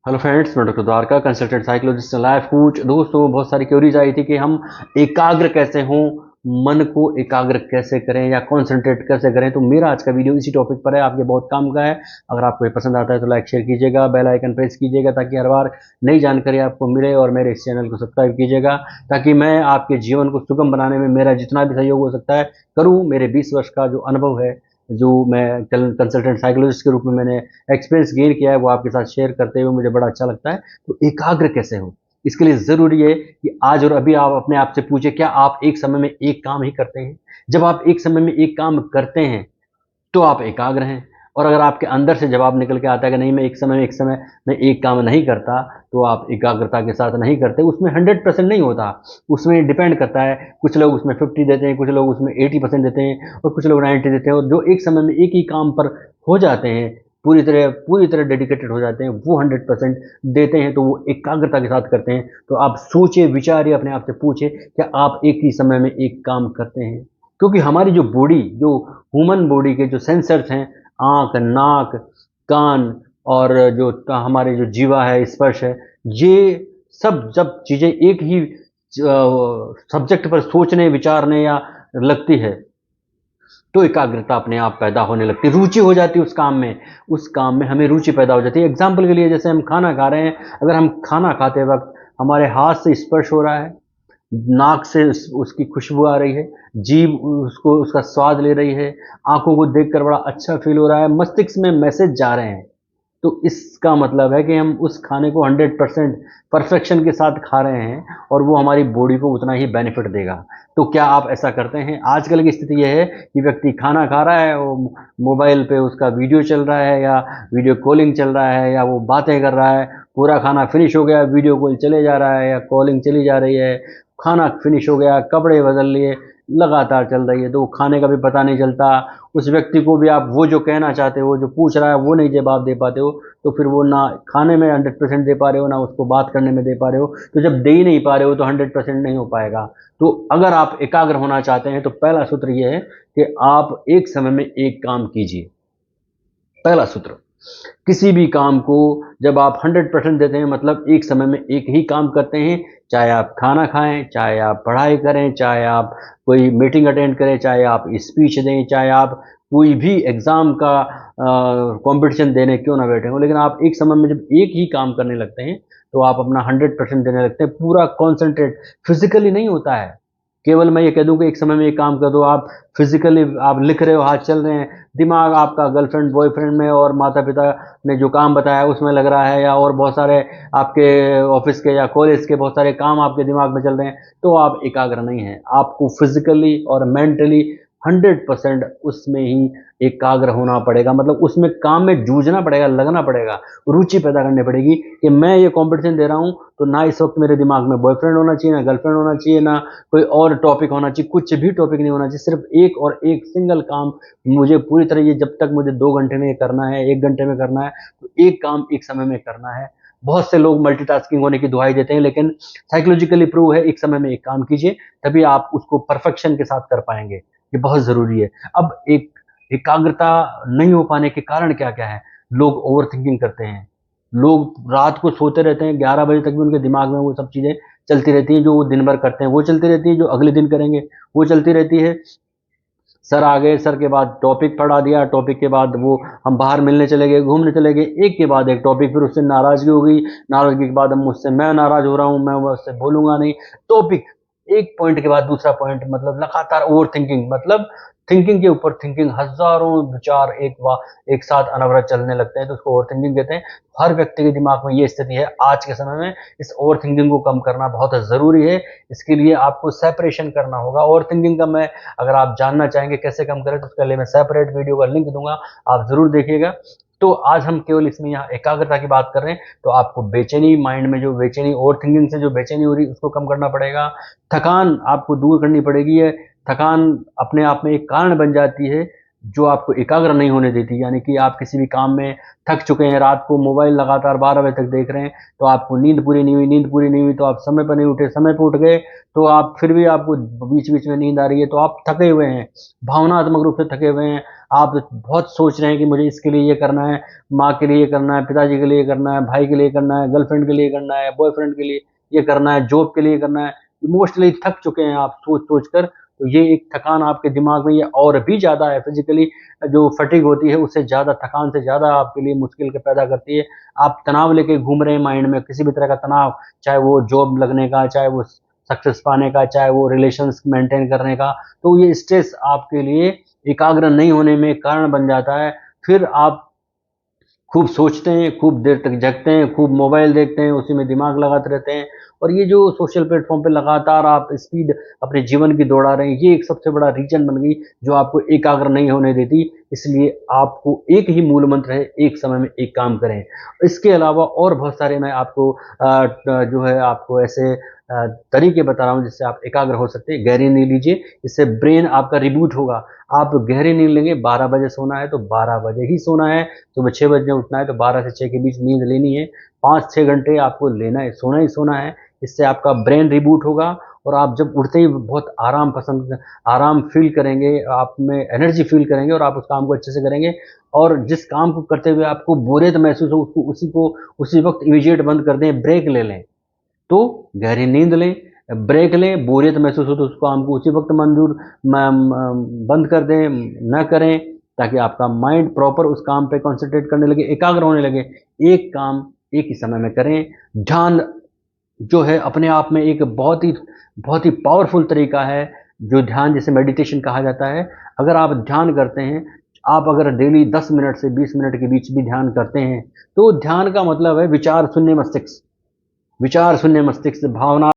Hello friends, मैं doctor Dwarka, consultant psychologist, life coach. दोस्तों, बहुत सारी क्वेरीज आई थी कि हम एकाग्र कैसे हों, मन को एकाग्र कैसे करें या कंसंट्रेट कैसे करें। तो मेरा आज का वीडियो इसी टॉपिक पर है, आपके बहुत काम का है। अगर आपको ये पसंद आता है तो लाइक शेयर कीजिएगा, बेल आइकन प्रेस कीजिएगा ताकि हर बार नई जानकारी आपको मिले, और मेरे इस चैनल को सब्सक्राइब कीजिएगा ताकि मैं आपके जीवन को सुगम बनाने में मेरा जितना भी सहयोग हो सकता है करूँ। मेरे 20 वर्ष का जो अनुभव है, जो मैं कंसल्टेंट साइकोलॉजिस्ट के रूप में मैंने एक्सपीरियंस गेन किया है, वो आपके साथ शेयर करते हुए मुझे बड़ा अच्छा लगता है। तो एकाग्र कैसे हो, इसके लिए ज़रूरी है कि आज और अभी आप अपने आप से पूछे, क्या आप एक समय में एक काम ही करते हैं? जब आप एक समय में एक काम करते हैं तो आप एकाग्र हैं। और अगर आपके अंदर से जवाब निकल के आता है कि नहीं, मैं एक समय में एक काम नहीं करता, तो आप एकाग्रता के साथ नहीं करते। उसमें 100% नहीं होता, उसमें डिपेंड करता है। कुछ लोग उसमें 50 देते हैं, कुछ लोग उसमें 80% देते हैं, और कुछ लोग 90 देते हैं। और जो एक समय में एक ही काम पर हो जाते हैं, पूरी तरह डेडिकेटेड हो जाते हैं, वो 100% देते हैं, तो वो एकाग्रता के साथ करते हैं। तो आप सोचिए, विचारिए, अपने आप से पूछिए, क्या आप एक ही समय में एक काम करते हैं? क्योंकि हमारी जो बॉडी, जो ह्यूमन बॉडी के जो सेंसर्स हैं, आँख, नाक, कान, और जो हमारे जो जीवा है, स्पर्श है, ये सब जब चीज़ें एक ही सब्जेक्ट पर सोचने, विचारने या लगती है, तो एकाग्रता अपने आप पैदा होने लगती है, रुचि हो जाती है उस काम में हमें रुचि पैदा हो जाती है। एग्जाम्पल के लिए, जैसे हम खाना खा रहे हैं, अगर हम खाना खाते वक्त हमारे हाथ से स्पर्श हो रहा है, नाक से उसकी खुशबू आ रही है, जीभ उसका स्वाद ले रही है, आंखों को देखकर बड़ा अच्छा फील हो रहा है, मस्तिष्क में मैसेज जा रहे हैं, तो इसका मतलब है कि हम उस खाने को 100% परफेक्शन के साथ खा रहे हैं, और वो हमारी बॉडी को उतना ही बेनिफिट देगा। तो क्या आप ऐसा करते हैं? आजकल की स्थिति यह है कि व्यक्ति खाना खा रहा है, वो मोबाइल पे उसका वीडियो चल रहा है, या वीडियो कॉलिंग चल रहा है, या वो बातें कर रहा है। पूरा खाना फिनिश हो गया, वीडियो कॉल चले जा रहा है या कॉलिंग चली जा रही है। खाना फिनिश हो गया, कपड़े बदल लिए, लगातार चल रही है, तो खाने का भी पता नहीं चलता। उस व्यक्ति को भी आप वो जो कहना चाहते हो, जो पूछ रहा है, वो नहीं जवाब दे पाते हो, तो फिर वो ना खाने में 100% दे पा रहे हो, ना उसको बात करने में दे पा रहे हो। तो जब दे ही नहीं पा रहे हो तो 100% नहीं हो पाएगा। तो अगर आप एकाग्र होना चाहते हैं तो पहला सूत्र ये है कि आप एक समय में एक काम कीजिए। पहला सूत्र, किसी भी काम को जब आप 100% देते हैं, मतलब एक समय में एक ही काम करते हैं, चाहे आप खाना खाएं, चाहे आप पढ़ाई करें, चाहे आप कोई मीटिंग अटेंड करें, चाहे आप स्पीच दें, चाहे आप कोई भी एग्ज़ाम का कंपटीशन देने क्यों ना बैठे हो, लेकिन आप एक समय में जब एक ही काम करने लगते हैं तो आप अपना 100% देने लगते हैं। पूरा कॉन्सेंट्रेट फिजिकली नहीं होता है। केवल मैं ये कह दूं कि एक समय में एक काम कर दो, आप फिजिकली आप लिख रहे हो, हाथ चल रहे हैं, दिमाग आपका गर्लफ्रेंड बॉयफ्रेंड में और माता पिता ने जो काम बताया उसमें लग रहा है, या और बहुत सारे आपके ऑफिस के या कॉलेज के बहुत सारे काम आपके दिमाग में चल रहे हैं, तो आप एकाग्र नहीं हैं। आपको फिजिकली और मेंटली 100% उसमें ही एकाग्र होना पड़ेगा, मतलब उसमें काम में जूझना पड़ेगा, लगना पड़ेगा, रुचि पैदा करनी पड़ेगी कि मैं ये कंपटीशन दे रहा हूँ, तो ना इस वक्त मेरे दिमाग में बॉयफ्रेंड होना चाहिए, ना गर्लफ्रेंड होना चाहिए, ना कोई और टॉपिक होना चाहिए, कुछ भी टॉपिक नहीं होना चाहिए, सिर्फ एक और एक सिंगल काम मुझे पूरी तरह, ये जब तक मुझे 2 घंटे में करना है, 1 घंटे में करना है, तो एक काम एक समय में करना है। बहुत से लोग मल्टीटास्किंग होने की दुहाई देते हैं, लेकिन साइकोलॉजिकली प्रूव है, एक समय में एक काम कीजिए, तभी आप उसको परफेक्शन के साथ कर पाएंगे। ये बहुत ज़रूरी है। अब एक एकाग्रता नहीं हो पाने के कारण क्या-क्या है? लोग ओवर थिंकिंग करते हैं। लोग रात को सोते रहते हैं, 11 बजे तक भी उनके दिमाग में वो सब चीज़ें चलती रहती हैं, जो वो दिन भर करते हैं, वो चलती रहती है, जो अगले दिन करेंगे, वो चलती रहती है। सर आ गए, सर के बाद टॉपिक पढ़ा दिया, टॉपिक के बाद वो हम बाहर मिलने चले गए, घूमने चले गए, एक के बाद एक टॉपिक, फिर उससे नाराज़गी हो गई, नाराज़गी के बाद अब मुझसे मैं नाराज़ हो रहा हूँ, मैं उससे बोलूँगा नहीं। टॉपिक, एक पॉइंट के बाद दूसरा पॉइंट, मतलब लगातार ओवर थिंकिंग, मतलब थिंकिंग के ऊपर थिंकिंग, हज़ारों विचार एक साथ अनवरत चलने लगते हैं, तो उसको ओवर थिंकिंग कहते हैं। हर व्यक्ति के दिमाग में ये स्थिति है आज के समय में। इस ओवर थिंकिंग को कम करना बहुत ज़रूरी है। इसके लिए आपको सेपरेशन करना होगा। ओवर थिंकिंग का मैं, अगर आप जानना चाहेंगे कैसे कम करें, तो उसके लिए मैं सेपरेट वीडियो का लिंक दूंगा, आप ज़रूर देखिएगा। तो आज हम केवल इसमें यहाँ एकाग्रता की बात कर रहे हैं, तो आपको बेचैनी, माइंड में जो बेचैनी, ओवर थिंकिंग से जो बेचैनी हो रही है, उसको कम करना पड़ेगा। थकान आपको दूर करनी पड़ेगी है। थकान अपने आप में एक कारण बन जाती है जो आपको एकाग्र नहीं होने देती, यानी कि आप किसी भी काम में थक चुके हैं, रात को मोबाइल लगातार 12 बजे तक देख रहे हैं, तो आपको नींद पूरी नहीं हुई, नींद पूरी नहीं हुई तो आप समय पर नहीं उठे, समय पर उठ गए तो आप फिर भी आपको बीच-बीच में नींद आ रही है, तो आप थके हुए हैं, भावनात्मक रूप से थके हुए हैं। आप बहुत सोच रहे हैं कि मुझे इसके लिए ये करना है, माँ के लिए ये करना है, पिताजी के लिए ये करना है, भाई के लिए करना है, गर्लफ्रेंड के लिए करना है, बॉयफ्रेंड के लिए ये करना है, जॉब के लिए करना है। इमोशनली थक चुके हैं आप सोच-सोच कर, तो ये एक थकान आपके दिमाग में ये और भी ज़्यादा है, फिज़िकली जो फटीग होती है उससे ज़्यादा, थकान से ज़्यादा आपके लिए मुश्किल के पैदा करती है। आप तनाव लेके घूम रहे हैं माइंड में, किसी भी तरह का तनाव, चाहे वो जॉब लगने का, चाहे वो सक्सेस पाने का, चाहे वो रिलेशंस मेंटेन करने का, तो ये स्ट्रेस आपके लिए एकाग्र नहीं होने में कारण बन जाता है। फिर आप खूब सोचते हैं, खूब देर तक जगते हैं, खूब मोबाइल देखते हैं, उसी में दिमाग लगाते रहते हैं और ये जो सोशल प्लेटफ़ॉर्म पे लगातार आप स्पीड अपने जीवन की दौड़ा रहे हैं, ये एक सबसे बड़ा रीज़न बन गई जो आपको एकाग्र नहीं होने देती। इसलिए आपको एक ही मूल मंत्र है, एक समय में एक काम करें। इसके अलावा और बहुत सारे मैं आपको जो है आपको ऐसे तरीके बता रहा हूँ जिससे आप एकाग्र हो सकते हैं। गहरी नींद लीजिए, इससे ब्रेन आपका रिबूट होगा। आप गहरी नींद लेंगे, 12 बजे सोना है तो 12 बजे ही सोना है, सुबह 6 बजे उठना है तो 12 से 6 के बीच नींद लेनी है। 5-6 घंटे आपको लेना है, सोना ही सोना है। इससे आपका ब्रेन रिबूट होगा और आप जब उठते ही बहुत आराम फ़ील करेंगे, आप में एनर्जी फ़ील करेंगे और आप उस काम को अच्छे से करेंगे और जिस काम को करते हुए आपको बोरियत महसूस हो उसको उसी वक़्त इमीडिएट बंद कर दें, ब्रेक ले लें। तो गहरी नींद लें, ब्रेक लें, बोरियत महसूस हो तो उस काम को उसी वक़्त बंद कर दें, ना करें, ताकि आपका माइंड प्रॉपर उस काम पे कॉन्सन्ट्रेट करने लगे, एकाग्र होने लगे। एक काम एक ही समय में करें। ध्यान जो है अपने आप में एक बहुत ही पावरफुल तरीका है, जो ध्यान जिसे मेडिटेशन कहा जाता है। अगर आप ध्यान करते हैं, आप अगर डेली 10 मिनट से 20 मिनट के बीच भी ध्यान करते हैं, तो ध्यान का मतलब है विचार शून्य मस्तिष्क, भावना